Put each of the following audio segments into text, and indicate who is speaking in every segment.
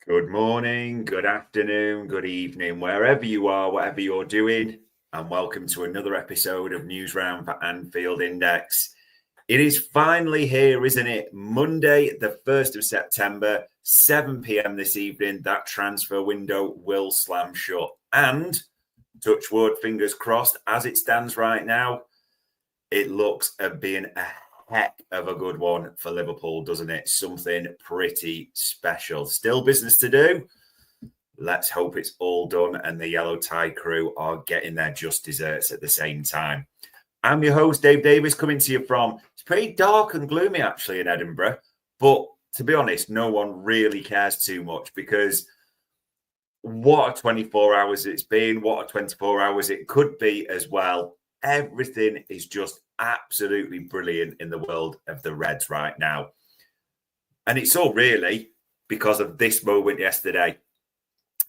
Speaker 1: Good morning, good afternoon, good evening, wherever you are, whatever you're doing, and welcome to another episode of News Round for Anfield Index. It is finally here, isn't it? Monday, the 1st of September, 7 p.m. this evening. That transfer window will slam shut. And, touch wood, fingers crossed, as it stands right now, it looks at being a heck of a good one for Liverpool, doesn't it? Something pretty special. Still business to do. Let's hope it's all done and the yellow tie crew are getting their just desserts at the same time. I'm your host, Dave Davis, coming to you from, it's pretty dark and gloomy actually in Edinburgh, but to be honest, no one really cares too much because what a 24 hours it's been, what a 24 hours it could be as well. Everything is just absolutely brilliant in the world of the Reds right now. And it's all really because of this moment yesterday.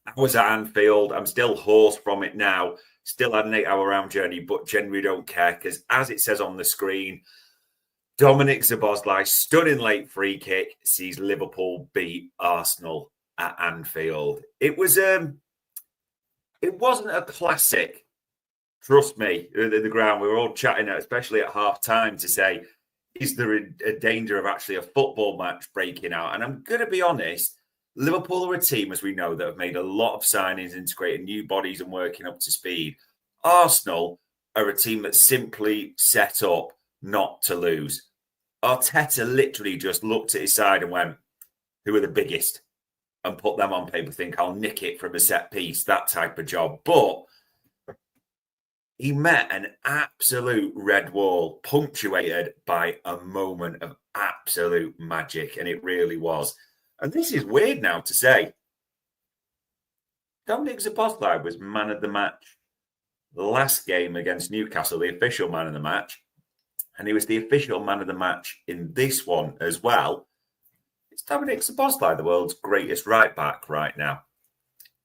Speaker 1: I was at Anfield. I'm still hoarse from it now. Still had an 8-hour round journey, but generally don't care because as it says on the screen, Dominik Szoboszlai, stunning late free kick, sees Liverpool beat Arsenal at Anfield. It wasn't a classic. Trust me, the ground, we were all chatting, especially at half time, to say, is there a danger of actually a football match breaking out? And I'm going to be honest, Liverpool are a team, as we know, that have made a lot of signings, integrating new bodies and working up to speed. Arsenal are a team that's simply set up not to lose. Arteta literally just looked at his side and went, who are the biggest? And put them on paper, think I'll nick it from a set piece, that type of job. But he met an absolute red wall, punctuated by a moment of absolute magic, and it really was. And this is weird now to say. Dominik Szoboszlai was man of the match last game against Newcastle, the official man of the match, and he was the official man of the match in this one as well. It's Dominik Szoboszlai, the world's greatest right back right now.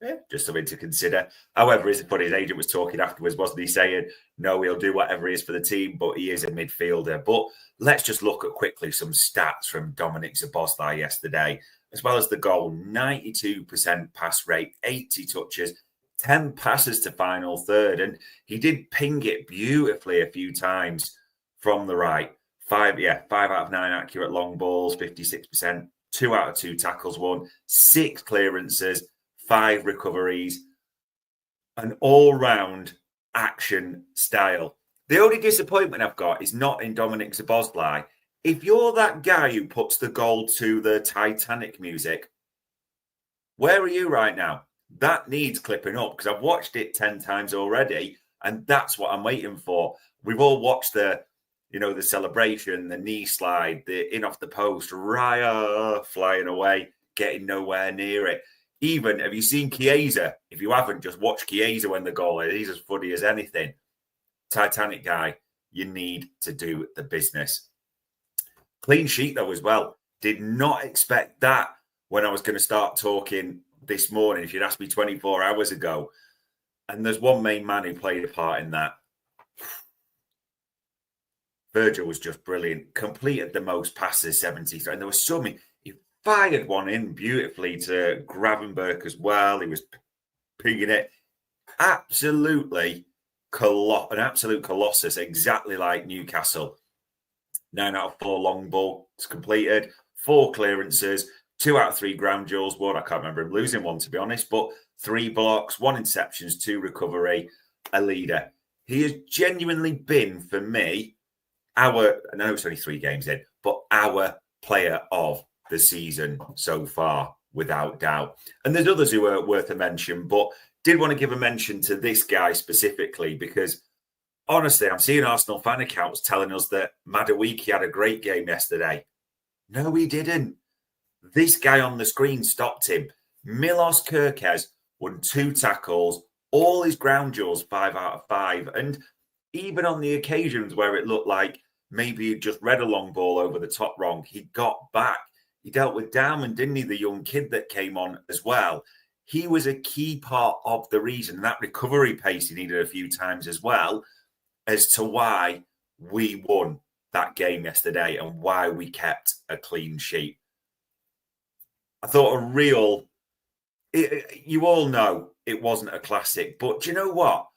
Speaker 1: Yeah, just something to consider. However, his agent was talking afterwards, wasn't he, saying, no, he'll do whatever he is for the team, but he is a midfielder. But let's just look at quickly some stats from Dominik Szoboszlai yesterday, as well as the goal. 92% pass rate, 80 touches, 10 passes to final third. And he did ping it beautifully a few times from the right. 5 out of 9 accurate long balls, 56%, 2 out of 2 tackles won, 6 clearances, 5 recoveries, an all-round action style. The only disappointment I've got is not in Dominik Szoboszlai. If you're that guy who puts the goal to the Titanic music, where are you right now? That needs clipping up because I've watched it 10 times already, and that's what I'm waiting for. We've all watched the celebration, the knee slide, the in off the post, Raya flying away, getting nowhere near it. Even, have you seen Chiesa? If you haven't, just watch Chiesa when the goal is. He's as funny as anything. Titanic guy, you need to do the business. Clean sheet, though, as well. Did not expect that when I was going to start talking this morning, if you'd asked me 24 hours ago. And there's one main man who played a part in that. Virgil was just brilliant. Completed the most passes, 73. And there was so many. Fired one in beautifully to Gravenberg as well. He was pinging it. Absolutely an absolute colossus, exactly like Newcastle. 9 out of 4 long balls completed, 4 clearances, 2 out of 3 ground duels. One, I can't remember him losing one, to be honest, but 3 blocks, 1 interceptions, 2 recovery, a leader. He has genuinely been, for me, I know it's only 3 games in, but our player of the season so far, without doubt. And there's others who are worth a mention, but did want to give a mention to this guy specifically because, honestly, I'm seeing Arsenal fan accounts telling us that Madueke had a great game yesterday. No, he didn't. This guy on the screen stopped him. Milos Kerkez won 2 tackles, all his ground duels 5 out of 5. And even on the occasions where it looked like maybe he just read a long ball over the top wrong, he got back. He dealt with Diamond, didn't he? The young kid that came on as well. He was a key part of the reason. That recovery pace he needed a few times as well as to why we won that game yesterday and why we kept a clean sheet. I thought a real You all know it wasn't a classic, but do you know what?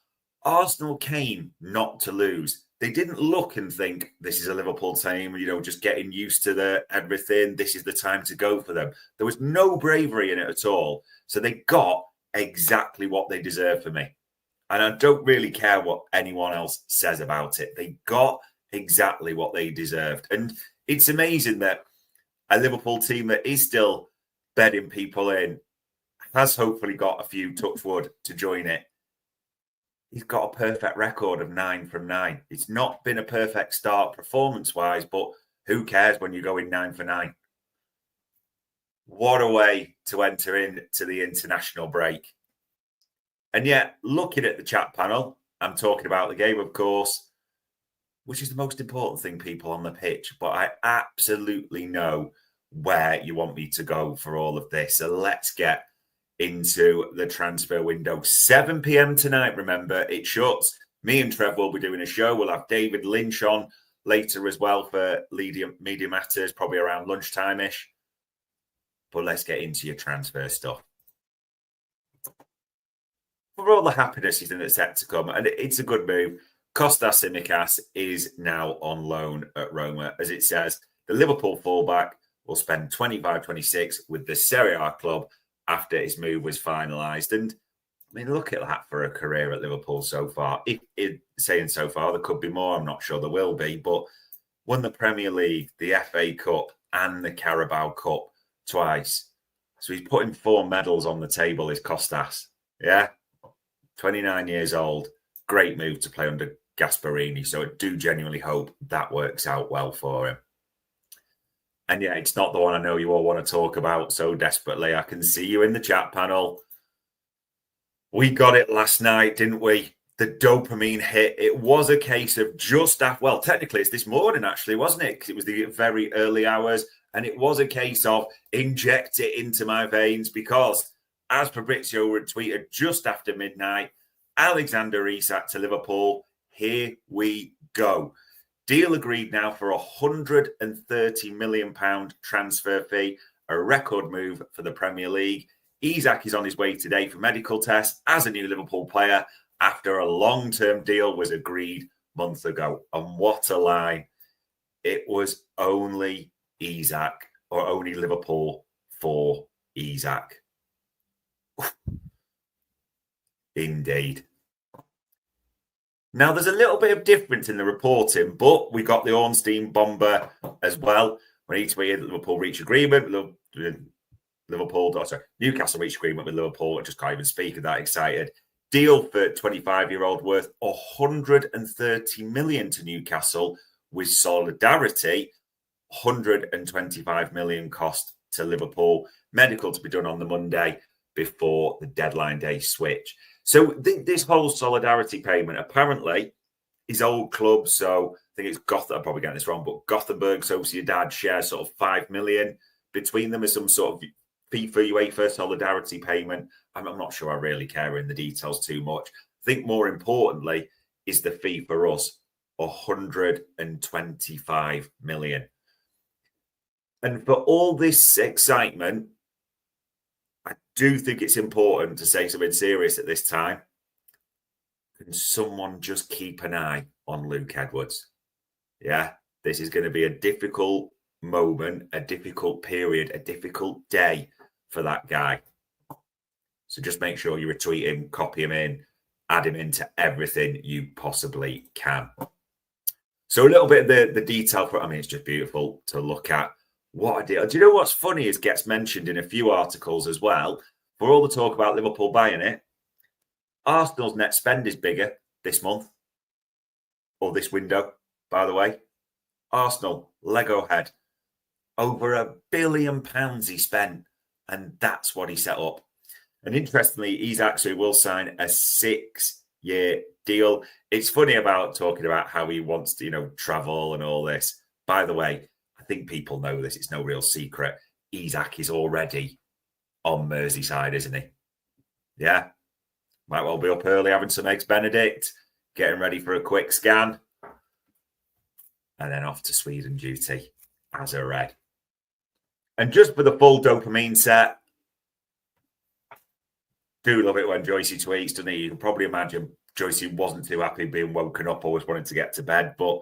Speaker 1: Arsenal came not to lose. They didn't look and think this is a Liverpool team, just getting used to everything. This is the time to go for them. There was no bravery in it at all. So they got exactly what they deserved for me. And I don't really care what anyone else says about it. They got exactly what they deserved. And it's amazing that a Liverpool team that is still bedding people in has hopefully got a few touch wood to join it. He's got a perfect record of 9 from 9. It's not been a perfect start performance-wise, but who cares when you're going 9 for 9? What a way to enter into the international break. And yet, looking at the chat panel, I'm talking about the game, of course, which is the most important thing, people, on the pitch. But I absolutely know where you want me to go for all of this. So let's get into the transfer window. 7 p.m. tonight, remember, it shuts. Me and Trev will be doing a show. We'll have David Lynch on later as well for Media Matters, probably around lunchtime-ish. But let's get into your transfer stuff. For all the happiness you think that's set to come, and it's a good move, Kostas Tsimikas is now on loan at Roma. As it says, the Liverpool fullback will spend 25-26 with the Serie A club after his move was finalised. And I mean, look at that for a career at Liverpool so far. Saying so far, there could be more. I'm not sure there will be, but won the Premier League, the FA Cup, and the Carabao Cup twice. So he's putting 4 medals on the table, is Kostas. Yeah, 29 years old. Great move to play under Gasperini. So I do genuinely hope that works out well for him. And yeah, it's not the one I know you all want to talk about so desperately. I can see you in the chat panel. We got it last night, didn't we? The dopamine hit. It was a case of just after, well, technically it's this morning actually, wasn't it? Because it was the very early hours. And it was a case of inject it into my veins because, as Fabrizio retweeted just after midnight, Alexander Isak to Liverpool. Here we go. Deal agreed now for a £130 million transfer fee, a record move for the Premier League. Isak is on his way today for medical tests as a new Liverpool player after a long-term deal was agreed months ago. And what a line. It was only Isak, or only Liverpool for Isak. Indeed. Now, there's a little bit of difference in the reporting, but we got the Ornstein bomber as well. When each way Liverpool reach agreement, Newcastle reached agreement with Liverpool. I just can't even speak of that excited. Deal for 25-year-old worth 130 million to Newcastle with solidarity. 125 million cost to Liverpool. Medical to be done on the Monday before the deadline day switch. So this whole solidarity payment apparently is old clubs. So I think it's I'm probably getting this wrong, but Gothenburg, Sociedad share sort of 5 million between them as some sort of FIFA UEFA solidarity payment. I'm not sure I really care in the details too much. I think more importantly is the fee for us, 125 million. And for all this excitement, I do think it's important to say something serious at this time. Can someone just keep an eye on Luke Edwards? Yeah, this is going to be a difficult moment, a difficult period, a difficult day for that guy. So just make sure you retweet him, copy him in, add him into everything you possibly can. So a little bit of the detail for, it's just beautiful to look at. What a deal. Do you know what's funny is gets mentioned in a few articles as well. For all the talk about Liverpool buying it, Arsenal's net spend is bigger this month, or this window, by the way. Arsenal, Lego head, over £1 billion he spent, and that's what he set up. And interestingly, he's actually will sign a 6-year deal. It's funny about talking about how he wants to, travel and all this. By the way, I think people know this. It's no real secret. Isak is already on Merseyside, isn't he? Yeah. Might well be up early having some Eggs Benedict, getting ready for a quick scan, and then off to Sweden duty as a Red. And just for the full dopamine set, do love it when Joycey tweets, doesn't he? You can probably imagine Joycey wasn't too happy being woken up, always wanted to get to bed. But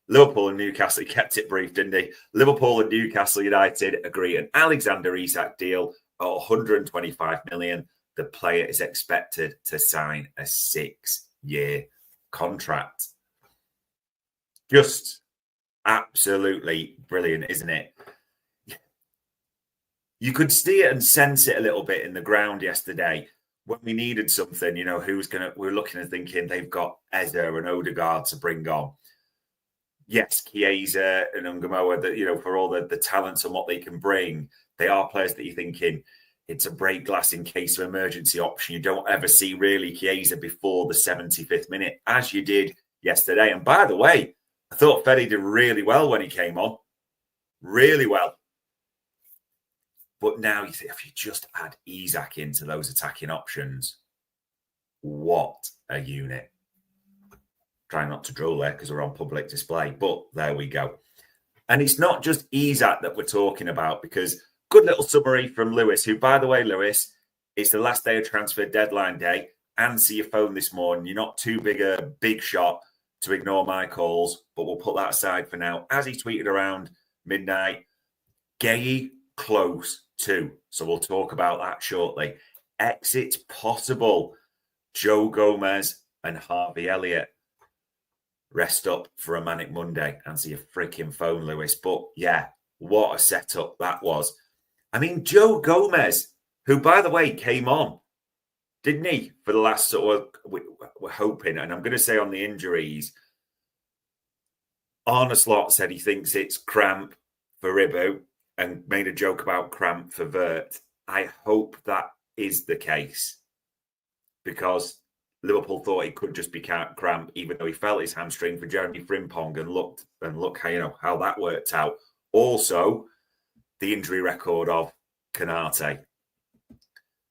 Speaker 1: Liverpool and Newcastle, he kept it brief, didn't he? Liverpool and Newcastle United agree an Alexander Isak deal at 125 million. The player is expected to sign a 6-year contract. Just absolutely brilliant, isn't it? You could see it and sense it a little bit in the ground yesterday when we needed something. You know, we're looking and thinking they've got Eze and Odegaard to bring on. Yes, Chiesa and Ungamoa, you know, for all the talents and what they can bring, they are players that you're thinking it's a break glass in case of emergency option. You don't ever see really Chiesa before the 75th minute, as you did yesterday. And by the way, I thought Fede did really well when he came on. Really well. But now you think if you just add Isak into those attacking options, what a unit. Try not to drool there because we're on public display, but there we go. And it's not just Isak that we're talking about, because good little summary from Lewis, who, by the way, Lewis, it's the last day of transfer deadline day. Answer your phone this morning. You're not too big shot to ignore my calls, but we'll put that aside for now. As he tweeted around midnight, Guehi close too. So we'll talk about that shortly. Exits possible. Joe Gomez and Harvey Elliott. Rest up for a manic Monday. Answer your freaking phone, Lewis. But yeah, what a setup that was. I mean, Joe Gomez, who, by the way, came on, didn't he, for the last sort of, we're hoping, and I'm going to say on the injuries, Arne Slot said he thinks it's cramp for Ribu and made a joke about cramp for Vert. I hope that is the case, because Liverpool thought it could just be cramp, even though he felt his hamstring for Jeremy Frimpong, and look how, you know, how that worked out. Also, the injury record of Canate.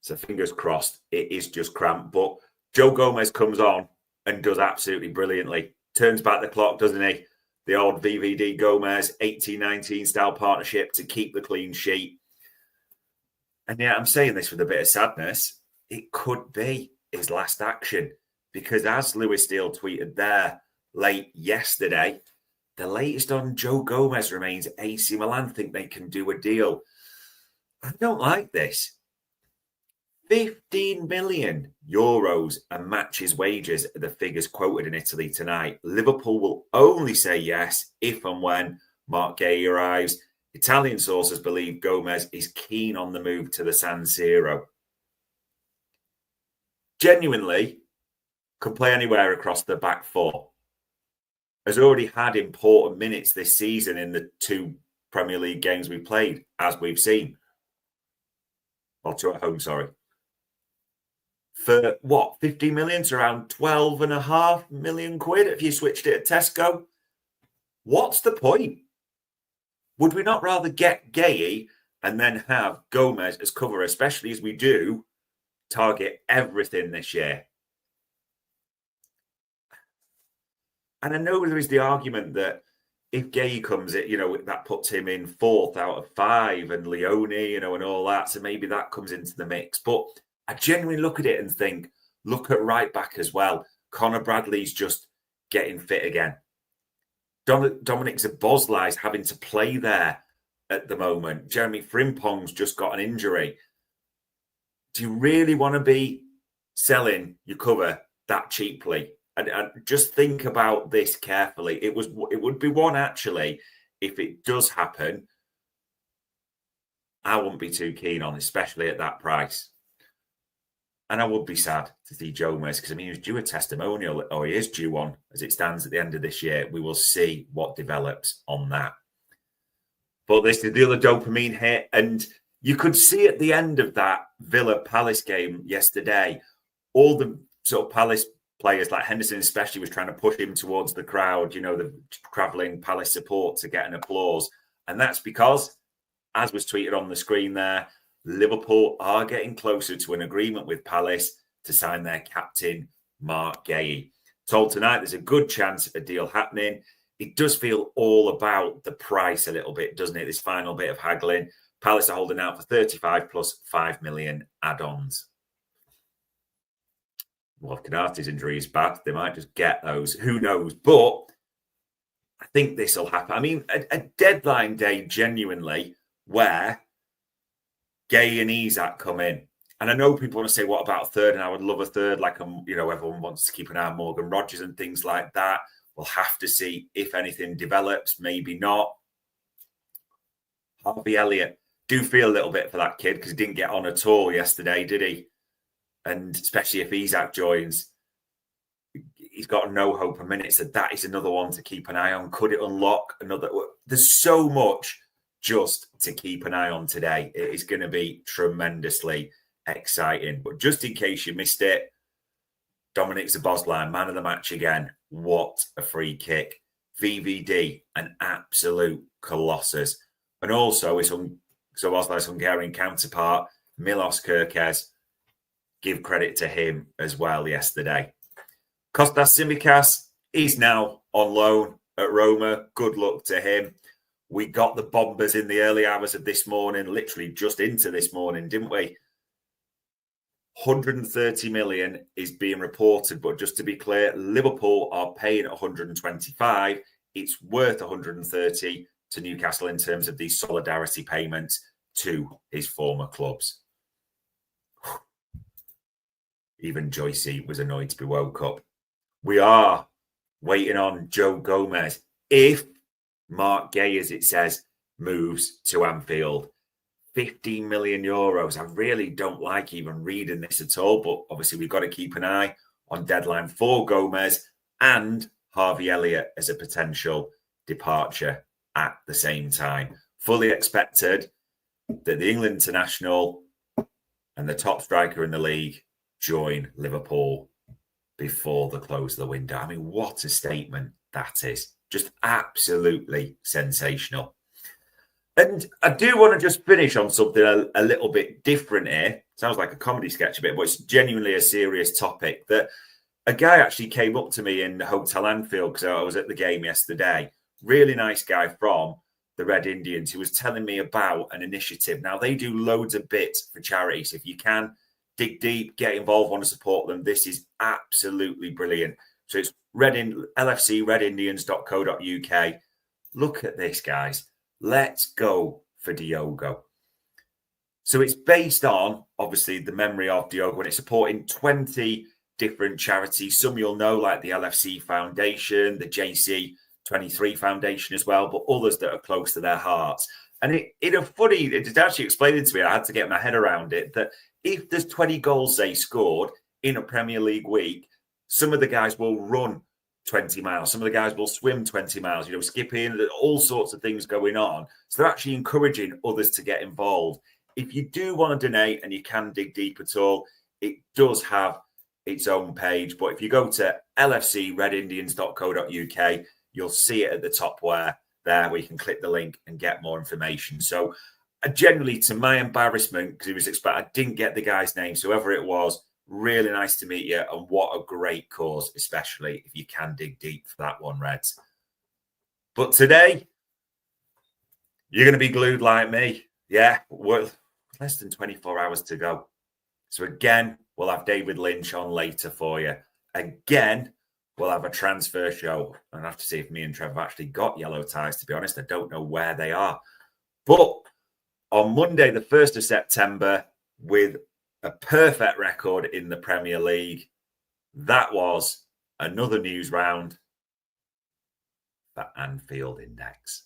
Speaker 1: So fingers crossed, it is just cramp. But Joe Gomez comes on and does absolutely brilliantly. Turns back the clock, doesn't he? The old VVD Gomez 18-19 style partnership to keep the clean sheet. And yeah, I'm saying this with a bit of sadness. It could be his last action, because as Lewis Steele tweeted there late yesterday, the latest on Joe Gomez remains AC Milan think they can do a deal. I don't like this. 15 million euros and matches wages are the figures quoted in Italy tonight. Liverpool will only say yes if and when Marc Guehi arrives. Italian sources believe Gomez is keen on the move to the San Siro. Genuinely, could play anywhere across the back four. Has already had important minutes this season in the 2 Premier League games we played, as we've seen. Or 2 at home, sorry. For what, 50 million to around 12.5 million quid if you switched it at Tesco? What's the point? Would we not rather get Guehi and then have Gomez as cover, especially as we do target everything this year? And I know there is the argument that if Guehi comes, you know, that puts him in 4th out of 5, and Leone, you know, and all that. So maybe that comes into the mix. But I genuinely look at it and think, look at right back as well. Connor Bradley's just getting fit again. Dominik Szoboszlai is having to play there at the moment. Jeremy Frimpong's just got an injury. Do you really want to be selling your cover that cheaply? And just think about this carefully. It would be one, actually, if it does happen, I wouldn't be too keen on, especially at that price. And I would be sad to see Gomez, because, I mean, he was due a testimonial, or he is due one as it stands at the end of this year. We will see what develops on that. But this is the other dopamine hit. And you could see at the end of that Villa Palace game yesterday, all the sort of Palace players, like Henderson especially, was trying to push him towards the crowd, you know, the travelling Palace support to get an applause. And that's because, as was tweeted on the screen there, Liverpool are getting closer to an agreement with Palace to sign their captain, Marc Guehi. Told tonight there's a good chance of a deal happening. It does feel all about the price a little bit, doesn't it? This final bit of haggling. Palace are holding out for 35 plus 5 million add-ons. Well, if Canate's injury is bad, they might just get those. Who knows? But I think this will happen. I mean, a deadline day, genuinely, where Guehi and Isak come in. And I know people want to say, what about a third? And I would love a third, like, everyone wants to keep an eye on Morgan Rogers and things like that. We'll have to see if anything develops, maybe not. Harvey Elliott, do feel a little bit for that kid because he didn't get on at all yesterday, did he? And especially if Isak joins, he's got no hope a minute. So that is another one to keep an eye on. Could it unlock another? There's so much just to keep an eye on today. It is going to be tremendously exciting. But just in case you missed it, Dominik Szoboszlai, man of the match again. What a free kick. VVD, an absolute colossus. And also his Szoboszlai's Hungarian counterpart, Milos Kerkez. Give credit to him as well yesterday. Kostas Tsimikas is now on loan at Roma. Good luck to him. We got the Bombers in the early hours of this morning, literally just into this morning, didn't we? 130 million is being reported, but just to be clear, Liverpool are paying 125. It's worth 130 to Newcastle in terms of these solidarity payments to his former clubs. Even Joycey was annoyed to be woke up. We are waiting on Joe Gomez. If Marc Guehi, as it says, moves to Anfield, 15 million euros. I really don't like even reading this at all, but obviously we've got to keep an eye on deadline for Gomez and Harvey Elliott as a potential departure at the same time. Fully expected that the England international and the top striker in the league join Liverpool before the close of the window. I mean, what a statement that is. Just absolutely sensational. And I do want to just finish on something a little bit different here. Sounds like a comedy sketch a bit, but it's genuinely a serious topic. That a guy actually came up to me in Hotel Anfield because I was at the game yesterday. Really nice guy from the Red Indians who was telling me about an initiative. Now, they do loads of bits for charities. If you can, dig deep, get involved, want to support them. This is absolutely brilliant. So it's LFC, redindians.co.uk. Look at this, guys. Let's go for Diogo. So it's based on, obviously, the memory of Diogo, and it's supporting 20 different charities. Some you'll know, like the LFC Foundation, the JC23 Foundation as well, but others that are close to their hearts. And it's actually explained to me, I had to get my head around it, that if there's 20 goals, say, scored in a Premier League week, some of the guys will run 20 miles. Some of the guys will swim 20 miles, skipping, all sorts of things going on. So they're actually encouraging others to get involved. If you do want to donate and you can dig deep at all, it does have its own page. But if you go to lfcredindians.co.uk, you'll see it at the top where you can click the link and get more information. So generally, to my embarrassment, because I didn't get the guy's name, so whoever it was, really nice to meet you, and what a great cause, especially if you can dig deep for that one, Reds. But today, you're going to be glued like me. Yeah, less than 24 hours to go. So again, we'll have David Lynch on later for you. Again, we'll have a transfer show. I'll have to see if me and Trev have actually got yellow ties, to be honest. I don't know where they are. But on Monday, the 1st of September, with a perfect record in the Premier League, that was another news round for Anfield Index.